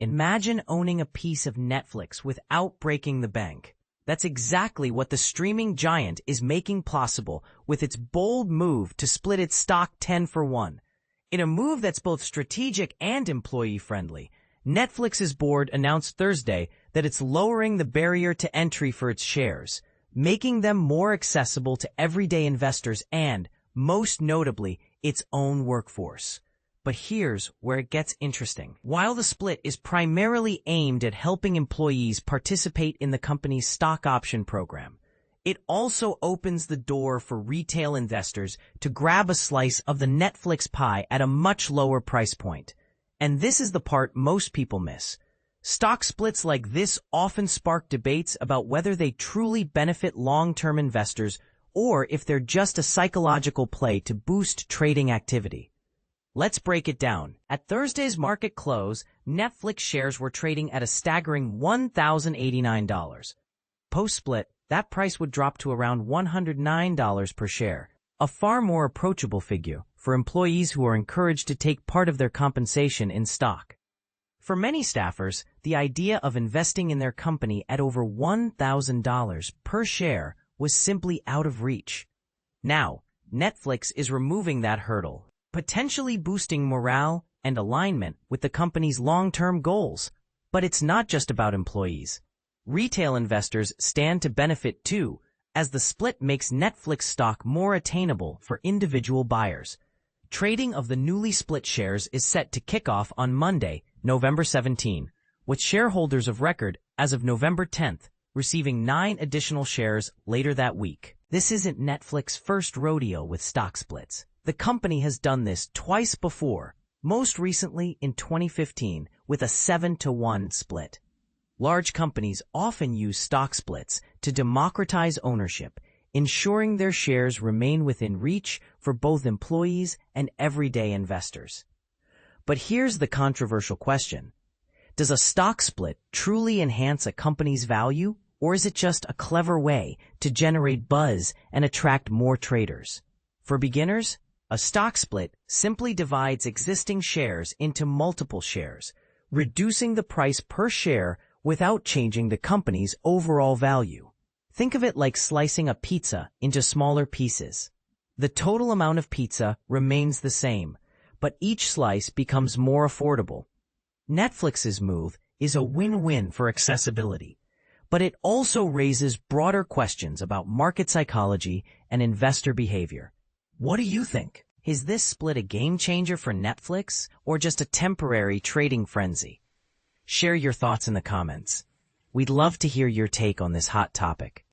Imagine owning a piece of Netflix without breaking the bank. That's exactly what the streaming giant is making possible with its bold move to split its stock 10-for-1. In a move that's both strategic and employee-friendly, Netflix's board announced Thursday that it's lowering the barrier to entry for its shares, making them more accessible to everyday investors and, most notably, its own workforce. But here's where it gets interesting. While the split is primarily aimed at helping employees participate in the company's stock option program, it also opens the door for retail investors to grab a slice of the Netflix pie at a much lower price point. And this is the part most people miss. Stock splits like this often spark debates about whether they truly benefit long-term investors or if they're just a psychological play to boost trading activity. Let's break it down. At Thursday's market close, Netflix shares were trading at a staggering $1,089. Post-split, that price would drop to around $109 per share, a far more approachable figure for employees who are encouraged to take part of their compensation in stock. For many staffers, the idea of investing in their company at over $1,000 per share was simply out of reach. Now, Netflix is removing that hurdle, potentially boosting morale and alignment with the company's long-term goals. But it's not just about employees. Retail investors stand to benefit too, as the split makes Netflix stock more attainable for individual buyers. Trading of the newly split shares is set to kick off on Monday, November 17, with shareholders of record as of November 10th, receiving 9 additional shares later that week. This isn't Netflix's first rodeo with stock splits. The company has done this twice before, most recently in 2015 with a 7-to-1 split. Large companies often use stock splits to democratize ownership, ensuring their shares remain within reach for both employees and everyday investors. But here's the controversial question. Does a stock split truly enhance a company's value, or is it just a clever way to generate buzz and attract more traders? For beginners, a stock split simply divides existing shares into multiple shares, reducing the price per share without changing the company's overall value. Think of it like slicing a pizza into smaller pieces. The total amount of pizza remains the same, but each slice becomes more affordable. Netflix's move is a win-win for accessibility, but it also raises broader questions about market psychology and investor behavior. What do you think? Is this split a game changer for Netflix or just a temporary trading frenzy? Share your thoughts in the comments. We'd love to hear your take on this hot topic.